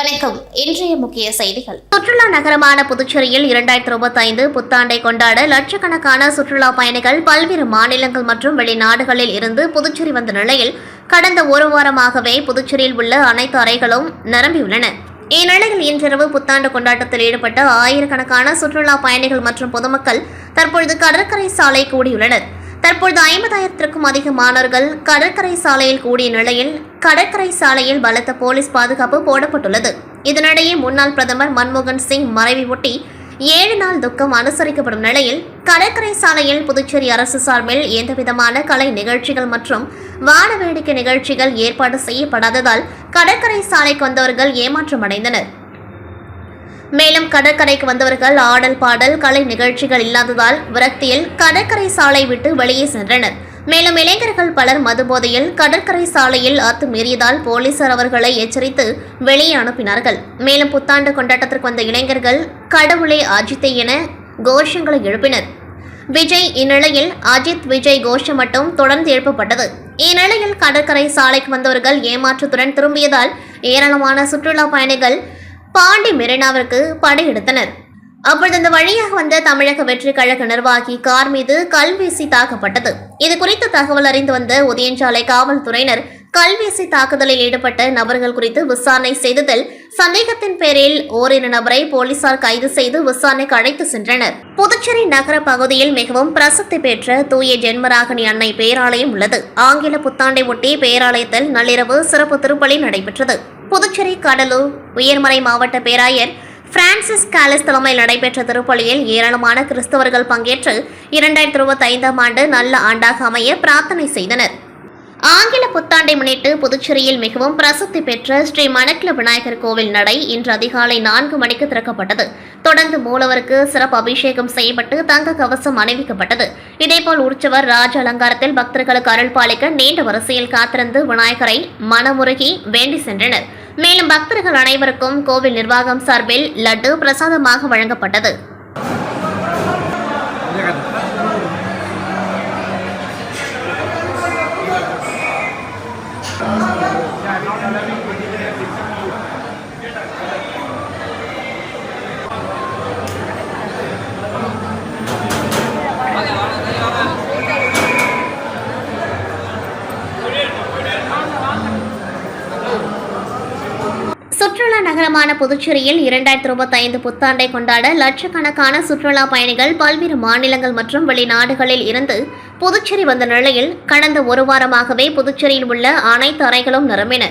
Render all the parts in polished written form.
வணக்கம். இன்றைய முக்கிய செய்திகள். சுற்றுலா நகரமான புதுச்சேரியில் 2025 புத்தாண்டை கொண்டாட லட்சக்கணக்கான சுற்றுலா பயணிகள் பல்வேறு மாநிலங்கள் மற்றும் வெளிநாடுகளில் இருந்து புதுச்சேரி வந்த நிலையில் கடந்த ஒரு வாரமாகவே புதுச்சேரியில் உள்ள அனைத்து அறைகளும் நிரம்பியுள்ளன. இந்நிலையில் இன்றிரவு புத்தாண்டு கொண்டாட்டத்தில் ஈடுபட்ட ஆயிரக்கணக்கான சுற்றுலா பயணிகள் மற்றும் பொதுமக்கள் தற்பொழுது கடற்கரை சாலை கூடியுள்ளனர். தற்பொழுது 50,000க்கும் அதிக மாணவர்கள் கடற்கரை சாலையில் கூடிய நிலையில் கடற்கரை சாலையில் பலத்த போலீஸ் பாதுகாப்பு போடப்பட்டுள்ளது. இதனிடையே முன்னாள் பிரதமர் மன்மோகன் சிங் மறைவை ஒட்டி 7 நாள் துக்கம் அனுசரிக்கப்படும் நிலையில் கடற்கரை சாலையில் புதுச்சேரி அரசு சார்பில் எந்தவிதமான கலை நிகழ்ச்சிகள் மற்றும் வான வேடிக்கை நிகழ்ச்சிகள் ஏற்பாடு செய்யப்படாததால் கடற்கரை சாலைக்கு வந்தவர்கள் ஏமாற்றமடைந்தனர். மேலும் கடற்கரைக்கு வந்தவர்கள் ஆடல் பாடல் கலை நிகழ்ச்சிகள் இல்லாததால் விரக்தியில் கடற்கரை சாலை விட்டு வெளியே சென்றனர். மேலும் இளைஞர்கள் பலர் மதுபோதையில் கடற்கரை சாலையில் அத்துமீறியதால் போலீசார் அவர்களை எச்சரித்து வெளியே அனுப்பினார்கள். மேலும் புத்தாண்டு கொண்டாட்டத்திற்கு வந்த இளைஞர்கள் கடவுளே அஜித்தை என கோஷங்களை எழுப்பினர். விஜய் இந்நிலையில் அஜித் விஜய் கோஷம் மட்டும் தொடர்ந்து எழுப்பப்பட்டது. இந்நிலையில் கடற்கரை சாலைக்கு வந்தவர்கள் ஏமாற்றத்துடன் திரும்பியதால் ஏராளமான சுற்றுலா பயணிகள் பாண்டி மெரினாவிற்கு படையெடுத்தனர். அப்பொழுது அந்த வழியாக வந்த தமிழக வெற்றி கழக நிர்வாகி கார் மீது கல்வீசி தாக்கப்பட்டது. இது குறித்து தகவல் அறிந்து வந்த உதயஞ்சாலை காவல்துறையினர் கல்வீசி தாக்குதலில் ஈடுபட்ட நபர்கள் குறித்து விசாரணை செய்ததில் சந்தேகத்தின் பேரில் ஓரிரு நபரை போலீசார் கைது செய்து விசாரணைக்கு அழைத்து சென்றனர். புதுச்சேரி நகர பகுதியில் மிகவும் பிரசித்தி பெற்ற தூய ஜென்மராகினி அன்னை பேராலயம் உள்ளது. ஆங்கில புத்தாண்டை ஒட்டி பேராலயத்தில் நள்ளிரவு சிறப்பு திருப்பலி நடைபெற்றது. புதுச்சேரி கடலூர் உயர்மறை மாவட்ட பேராயர் பிரான்சிஸ் காலிஸ் தலைமையில் நடைபெற்ற திருப்பலியில் ஏராளமான கிறிஸ்தவர்கள் பங்கேற்று 2025 ஆண்டு நல்ல ஆண்டாக அமைய பிரார்த்தனை செய்தனர். ஆங்கில புத்தாண்டை முன்னிட்டு புதுச்சேரியில் மிகவும் பிரசித்தி பெற்ற ஸ்ரீ மணக்கில விநாயகர் கோவில் நடை இன்று அதிகாலை 4 மணிக்கு திறக்கப்பட்டது. தொடர்ந்து மூலவருக்கு சிறப்பு அபிஷேகம் செய்யப்பட்டு தங்க கவசம் அணிவிக்கப்பட்டது. இதேபோல் உற்சவர் ராஜ அலங்காரத்தில் பக்தர்களுக்கு அருள் பாலிக்க நீண்ட வரிசையில் காத்திருந்து விநாயகரை மனமுருகி வேண்டி சென்றனர். மேலும் பக்தர்கள் அனைவருக்கும் கோவில் நிர்வாகம் சார்பில் லட்டு பிரசாதமாக வழங்கப்பட்டது. சுற்றுலா நகரமான புதுச்சேரியில் 2025 புத்தாண்டை கொண்டாட லட்சக்கணக்கான சுற்றுலா பயணிகள் பல்வேறு மாநிலங்கள் மற்றும் வெளிநாடுகளில் இருந்து புதுச்சேரி வந்த நிலையில் கடந்த ஒரு வாரமாகவே புதுச்சேரியில் உள்ள அனைத்து அறைகளும் நிரம்பின.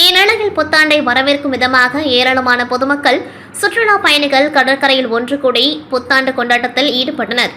இந்நிலையில் புத்தாண்டை வரவேற்கும் விதமாக ஏராளமான பொதுமக்கள் சுற்றுலா பயணிகள் கடற்கரையில் ஒன்று கூடி புத்தாண்டு கொண்டாட்டத்தில் ஈடுபட்டனர்.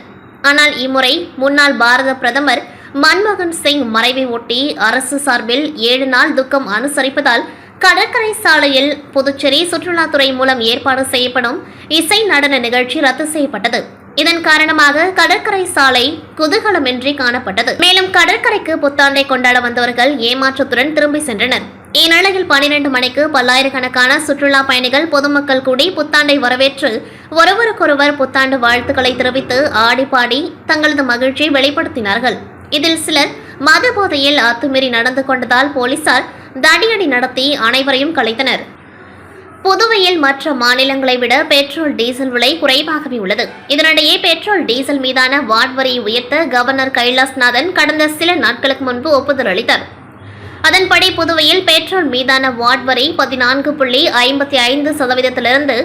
ஆனால் இம்முறை முன்னாள் பாரத பிரதமர் மன்மோகன் சிங் மறைவை ஒட்டி அரசு சார்பில் 7 நாள் துக்கம் அனுசரிப்பதால் கடற்கரை சாலையில் புதுச்சேரி சுற்றுலாத்துறை மூலம் ஏற்பாடு செய்யப்படும் இசை நடன நிகழ்ச்சி ரத்து செய்யப்பட்டது. இதன் காரணமாக கடற்கரை சாலை குதூகலமின்றி காணப்பட்டது. மேலும் கடற்கரைக்கு புத்தாண்டை கொண்டாட வந்தவர்கள் ஏமாற்றத்துடன் திரும்பி சென்றனர். இந்நிலையில் 12 மணிக்கு பல்லாயிரக்கணக்கான சுற்றுலா பயணிகள் பொதுமக்கள் கூடி புத்தாண்டை வரவேற்று ஒருவருக்கொருவர் புத்தாண்டு வாழ்த்துக்களை தெரிவித்து ஆடிப்பாடி தங்களது மகிழ்ச்சியை வெளிப்படுத்தினார்கள். இதில் சிலர் மது போதையில் அத்துமீறி நடந்து கொண்டதால் போலீசார் தடியடி நடத்தி அனைவரையும் கலைத்தனர். புதுவையில் மற்ற மாநிலங்களை விட பெட்ரோல் டீசல் விலை குறைவாகவே உள்ளது. இதனிடையே பெட்ரோல் டீசல் மீதான வாட் வரியை உயர்த்த கவர்னர் கைலாஸ்நாதன் கடந்த சில நாட்களுக்கு முன்பு ஒப்புதல் அளித்தார். அதன்படி புதுவையில் பெட்ரோல் மீதான வாட் வரி 14.55%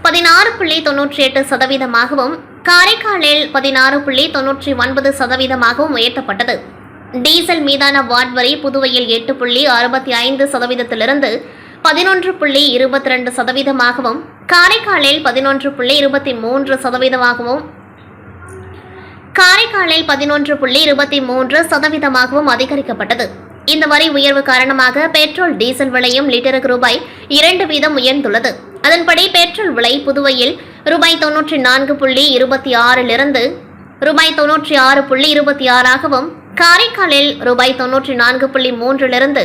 16.98% காரைக்காலில் 16.99% உயர்த்தப்பட்டது. டீசல் மீதான வாட் வரி புதுவையில் 8.65% 11.22% காரைக்காலில் 11.23% அதிகரிக்கப்பட்டது. இந்த வரி உயர்வு காரணமாக பெட்ரோல் டீசல் விலையும் லிட்டருக்கு ரூபாய் 2 வீதம் உயர்ந்துள்ளது. அதன்படி பெட்ரோல் விலை புதுவையில் ரூபாய் 94.26 ரூபாய் 96.26 காரைக்காலில் ரூபாய் 94.3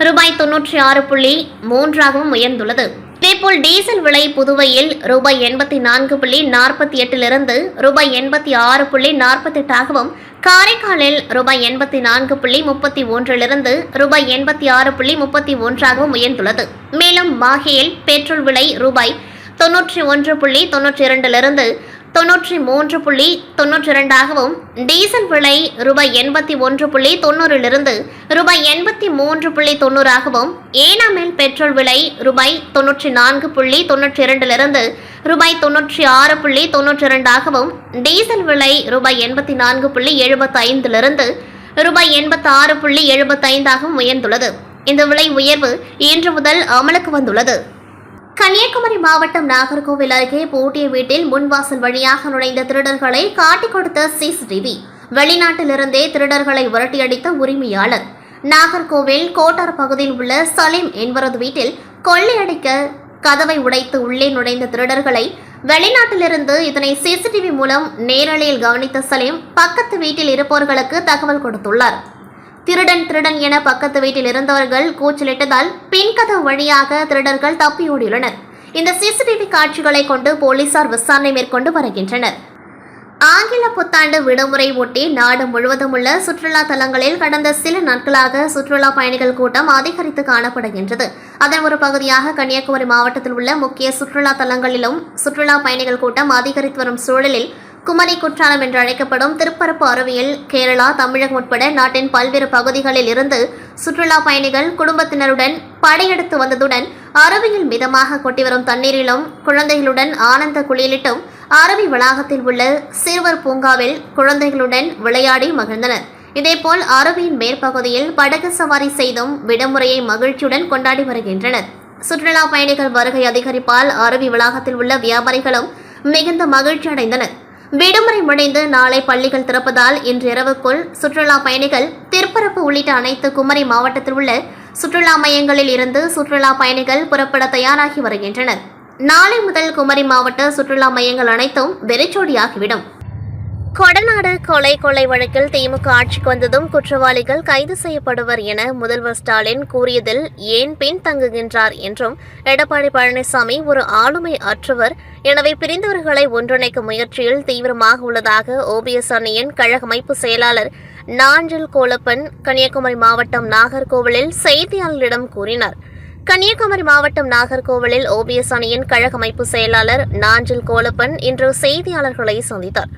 ரூபாய் 96.3 உயர்ந்துள்ளது. இதே இதேபோல் டீசல் விலை புதுவையில் ரூபாய் 84.48 ரூபாய் 86.48 காரைக்காலில் ரூபாய் 84.31 ரூபாய் 86.31 உயர்ந்துள்ளது. மேலும் மாஹேயில் பெட்ரோல் விலை ரூபாய் 91.92 93.92 டீசல் விலை ரூபாய் 81.90 ரூபாய் 83.90 ஏனாமில் பெட்ரோல் விலை ரூபாய் 94.92 ரூபாய் 96.92 டீசல் விலை ரூபாய் 84.75 ரூபாய் 86.75 உயர்ந்துள்ளது. இந்த விலை உயர்வு இன்று முதல் அமலுக்கு வந்துள்ளது. கன்னியாகுமரி மாவட்டம் நாகர்கோவில் அருகே பூட்டிய வீட்டில் முன்வாசல் வழியாக நுழைந்த திருடர்களை காட்டிக் கொடுத்த சிசிடிவி. வெளிநாட்டிலிருந்தே திருடர்களை விரட்டியடித்த உரிமையாளர். நாகர்கோவில் கோட்டார் பகுதியில் உள்ள சலீம் என்பவரது வீட்டில் கொள்ளையடிக்க கதவை உடைத்து உள்ளே நுழைந்த திருடர்களை வெளிநாட்டிலிருந்து இதனை சிசிடிவி மூலம் நேரலையில் கவனித்த சலீம் பக்கத்து வீட்டில் இருப்பவர்களுக்கு தகவல் கொடுத்துள்ளார். திருடன் என பக்கத்து வீட்டில் இருந்தவர்கள் கூச்சலிட்டதால் பின்கதவு வழியாக திருடர்கள் தப்பியோடியுள்ளனர். இந்த சிசிடிவி காட்சிகளை கொண்டு போலீசார் விசாரணை மேற்கொண்டு வருகின்றனர். ஆங்கில புத்தாண்டு விடுமுறை ஒட்டி நாடு முழுவதும் உள்ள சுற்றுலா தலங்களில் கடந்த சில நாட்களாக சுற்றுலா பயணிகள் கூட்டம் அதிகரித்து காணப்படுகின்றது. அதன் ஒரு பகுதியாக கன்னியாகுமரி மாவட்டத்தில் உள்ள முக்கிய சுற்றுலா தலங்களிலும் சுற்றுலா பயணிகள் கூட்டம் அதிகரித்து வரும் சூழலில் குமரி குற்றாலம் என்று அழைக்கப்படும் திருப்பரப்பு அருவியில் கேரளா, தமிழகம் உட்பட நாட்டின் பல்வேறு பகுதிகளில் இருந்து சுற்றுலா பயணிகள் குடும்பத்தினருடன் படையெடுத்து வந்ததுடன் அருவியில் மிதமாக கொட்டி வரும் தண்ணீரிலும் குழந்தைகளுடன் ஆனந்த குளியலிட்டும் அருவி வளாகத்தில் உள்ள சிறுவர் பூங்காவில் குழந்தைகளுடன் விளையாடி மகிழ்ந்தனர். இதேபோல் அருவியின் மேற்பகுதியில் படகு சவாரி செய்தும் விடுமுறையை மகிழ்ச்சியுடன் கொண்டாடி வருகின்றனர். சுற்றுலா பயணிகள் வருகை அதிகரிப்பால் அருவி வளாகத்தில் உள்ள வியாபாரிகளும் மிகுந்த மகிழ்ச்சி அடைந்தனர். விடுமுறை முடிந்து நாளை பள்ளிகள் திறப்பதால் இன்று இரவுக்குள் சுற்றுலா பயணிகள் திருப்பரப்பு உள்ளிட்ட அனைத்து குமரி மாவட்டத்தில் உள்ள சுற்றுலா மையங்களில் இருந்து சுற்றுலா பயணிகள் புறப்பட தயாராகி வருகின்றனர். நாளை முதல் குமரி மாவட்ட சுற்றுலா மையங்கள் அனைத்தும் வெறிச்சோடியாகிவிடும். கொடநாடு கொலை வழக்கில் திமுக ஆட்சிக்கு வந்ததும் குற்றவாளிகள் கைது செய்யப்படுவர் என முதல்வர் ஸ்டாலின் கூறியதில் ஏன் பின்தங்குகின்றார் என்றும் எடப்பாடி பழனிசாமி ஒரு ஆளுமை அற்றவர், எனவே பிரிந்தவர்களை ஒன்றிணைக்கும் முயற்சியில் தீவிரமாக உள்ளதாக ஓபிஎஸ் அணியின் கழக அமைப்பு செயலாளர் நாஞ்சில் கோலப்பன் கன்னியாகுமரி மாவட்டம் நாகர்கோவிலில் செய்தியாளர்களிடம் கூறினார். கன்னியாகுமரி மாவட்டம் நாகர்கோவிலில் ஓபிஎஸ் அணியின் கழக அமைப்பு செயலாளர் நாஞ்சில் கோலப்பன் இன்று செய்தியாளர்களை சந்தித்தார்.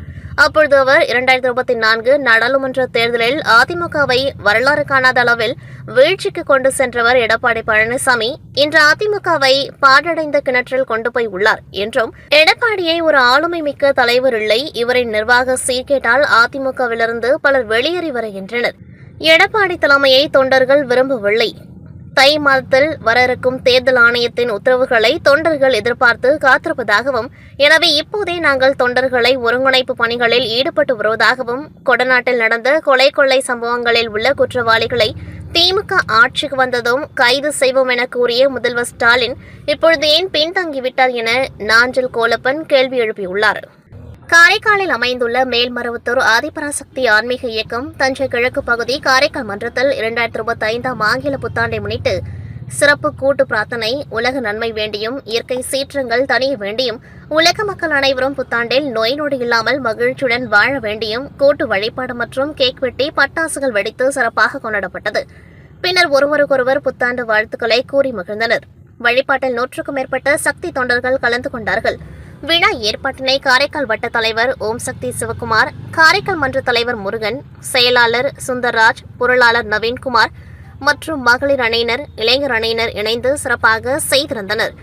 அப்பொழுது அவர் 2024 நாடாளுமன்ற தேர்தலில் அதிமுகவை வரலாறு காணாத அளவில் வீழ்ச்சிக்கு கொண்டு சென்றவர் எடப்பாடி பழனிசாமி இன்று அதிமுகவை பாழடைந்த கிணற்றில் கொண்டு போய் உள்ளார் என்றும், எடப்பாடியை ஒரு ஆளுமை மிக்க தலைவர் இல்லை, இவரின் நிர்வாக சீர்கேட்டால் அதிமுகவிலிருந்து பலர் வெளியேறி வருகின்றனர். எடப்பாடி தலைமையை தொண்டர்கள் விரும்பவில்லை. தை மாதத்தில் வர இருக்கும் தேர்தல் ஆணையத்தின் உத்தரவுகளை தொண்டர்கள் எதிர்பார்த்து காத்திருப்பதாகவும், எனவே இப்போதே நாங்கள் தொண்டர்களை ஒருங்கிணைப்பு பணிகளில் ஈடுபட்டு வருவதாகவும், கொடநாட்டில் நடந்த கொள்ளை சம்பவங்களில் உள்ள குற்றவாளிகளை திமுக ஆட்சிக்கு வந்ததும் கைது செய்வோம் என கூறிய முதல்வர் ஸ்டாலின் இப்பொழுது ஏன் பின்தங்கிவிட்டார் என நாஞ்சில் கோலப்பன் கேள்வி எழுப்பியுள்ளார். காரைக்காலில் அமைந்துள்ள மேல்மருவத்தூர் ஆதிபராசக்தி ஆன்மீக இயக்கம் தஞ்சை கிழக்கு பகுதி காரைக்கால் மன்றத்தில் 2025 ஆங்கில புத்தாண்டை முன்னிட்டு சிறப்பு கூட்டு பிரார்த்தனை, உலக நன்மை வேண்டியும் இயற்கை சீற்றங்கள் தணிய வேண்டியும் உலக மக்கள் அனைவரும் புத்தாண்டில் நோய் நொடி இல்லாமல் மகிழ்ச்சியுடன் வாழ வேண்டியும் கூட்டு வழிபாடு மற்றும் கேக் வெட்டி பட்டாசுகள் வெடித்து சிறப்பாக கொண்டாடப்பட்டது. பின்னர் ஒருவருக்கொருவர் புத்தாண்டு வாழ்த்துக்களை கூறி மகிழ்ந்தனர். வழிபாட்டில் 100க்கும் மேற்பட்ட சக்தி தொண்டர்கள் கலந்து கொண்டார்கள். விழா ஏற்பாட்டினை காரைக்கால் வட்ட தலைவர் ஓம் சக்தி சிவகுமார், காரைக்கால் மன்ற தலைவர் முருகன், செயலாளர் சுந்தர்ராஜ், பொருளாளர் நவீன்குமார் மற்றும் மகளிர் அணியினர், இளைஞர் அணியினர் இணைந்து சிறப்பாக செய்திருந்தனர்.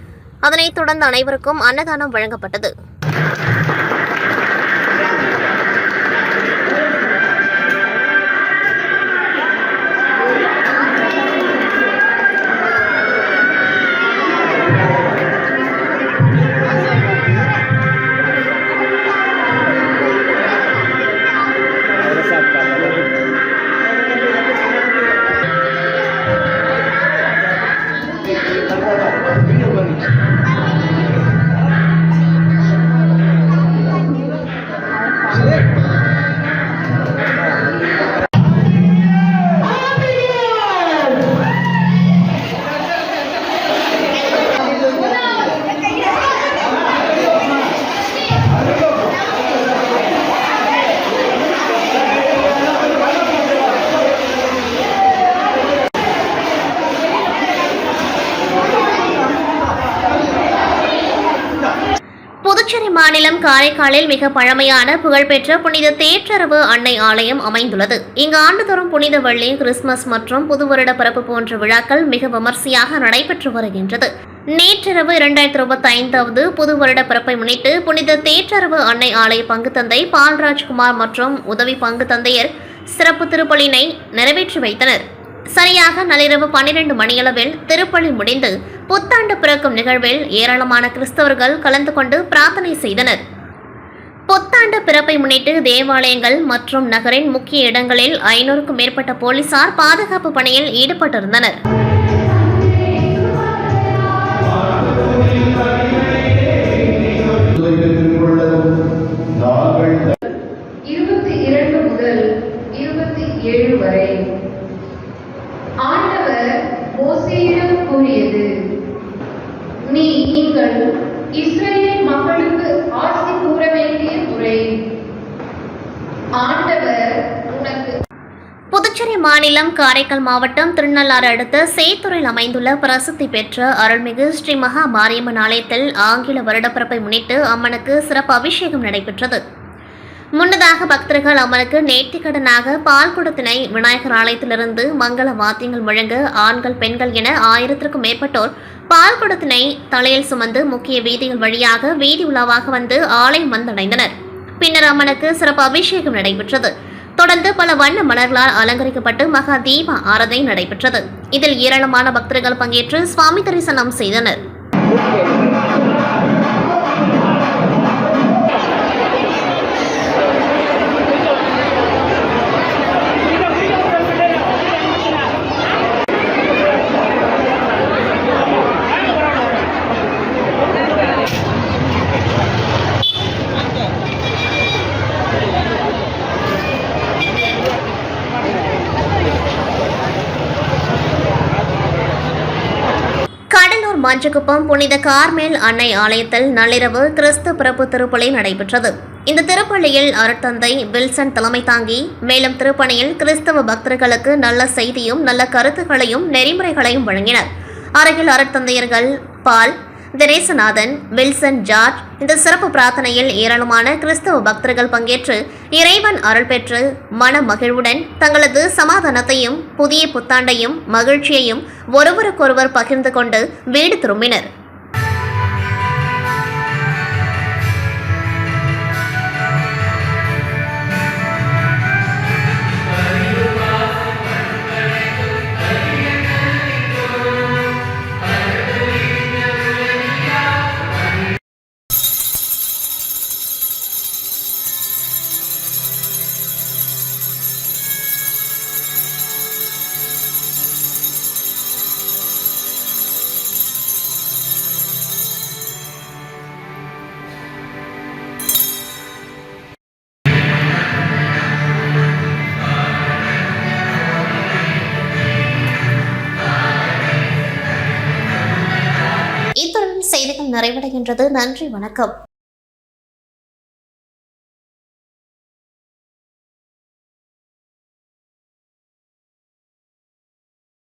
அதனைத் தொடர்ந்து அனைவருக்கும் அன்னதானம் வழங்கப்பட்டது. மாநிலம் காரைக்காலில் மிக பழமையான புகழ்பெற்ற புனித தேற்றரவு அன்னை ஆலயம் அமைந்துள்ளது. இங்கு ஆண்டுதோறும் புனித வெள்ளி, கிறிஸ்துமஸ் மற்றும் புது வருட பிறப்பு போன்ற விழாக்கள் மிக விமர்சையாக நடைபெற்று வருகின்றது. நேற்றிரவு 2025வது புது வருட பிறப்பை முன்னிட்டு புனித தேற்றரவு அன்னை ஆலய பங்குத்தந்தை பால்ராஜ்குமார் மற்றும் உதவி பங்கு தந்தையர் சிறப்பு திருப்பலினை நிறைவேற்றி வைத்தனர். சரியாக நள்ளிரவு 12 மணியளவில் திருப்பலி முடிந்து புத்தாண்டு பிறக்கும் நிகழ்வில் ஏராளமான கிறிஸ்தவர்கள் கலந்து கொண்டு பிரார்த்தனை செய்தனர். புத்தாண்டு பிறப்பை முன்னிட்டு தேவாலயங்கள் மற்றும் நகரின் முக்கிய இடங்களில் 500க்கும் மேற்பட்ட போலீசார் பாதுகாப்பு பணியில் ஈடுபட்டிருந்தனர். வரை ஆண்டவர் மோசேயிடம் கூறியது, நீங்கள் இஸ்ரவேல் மக்களுக்கு ஆசி கூற வேண்டிய முறை. ஆண்டவர் உனக்கு. புதுச்சேரி மாநிலம் காரைக்கால் மாவட்டம் திருநள்ளாறு அடுத்த சேத்துறையில் அமைந்துள்ள பிரசித்தி பெற்ற அருள்மிகு ஸ்ரீ மகா மாரியம்மன் ஆலயத்தில் ஆங்கில வருடப்பிறப்பை முன்னிட்டு அம்மனுக்கு சிறப்பு அபிஷேகம் நடைபெற்றது. முன்னதாக பக்தர்கள் அம்மனுக்கு நேர்த்திக்கடனாக பால் குடத்தினை விநாயகர் ஆலயத்திலிருந்து மங்கள வாத்தியங்கள் முழங்க ஆண்கள், பெண்கள் என 1000க்கும் மேற்பட்டோர் பால் குடத்தினை தலையில் சுமந்து முக்கிய வீதிகள் வழியாக வீதி உலாவாக வந்து ஆலயம் வந்தடைந்தனர். பின்னர் அம்மனுக்கு சிறப்பு அபிஷேகம் நடைபெற்றது. தொடர்ந்து பல வண்ண மலர்களால் அலங்கரிக்கப்பட்டு மகா தீப ஆராதனை நடைபெற்றது. இதில் ஏராளமான பக்தர்கள் பங்கேற்று சுவாமி தரிசனம் செய்தனர். மஞ்சக்குப்பம் புனித கார்மேல் அன்னை ஆலயத்தில் நள்ளிரவு கிறிஸ்து பிறப்பு திருப்பலி நடைபெற்றது. இந்த திருப்பலியில் அருட்தந்தை வில்சன் தலைமை தாங்கி மேலும் திருப்பணியில் கிறிஸ்தவ பக்தர்களுக்கு நல்ல செய்தியும் நல்ல கருத்துக்களையும் நெறிமுறைகளையும் வழங்கினர். அருகில் அருட்தந்தையர்கள் பால், திரேசநாதன், வில்சன் ஜார்ஜ் இந்த சிறப்பு பிரார்த்தனையில் ஏராளமான கிறிஸ்தவ பக்தர்கள் பங்கேற்று இறைவன் அருள் பெற்று மன மகிழ்வுடன் தங்களது சமாதானத்தையும் புதிய புத்தாண்டையும் மகிழ்ச்சியையும் ஒருவருக்கொருவர் பகிர்ந்து கொண்டு வீடு திரும்பினர். இத்துடன் செய்திகள் நிறைவடைகின்றது. நன்றி, வணக்கம்.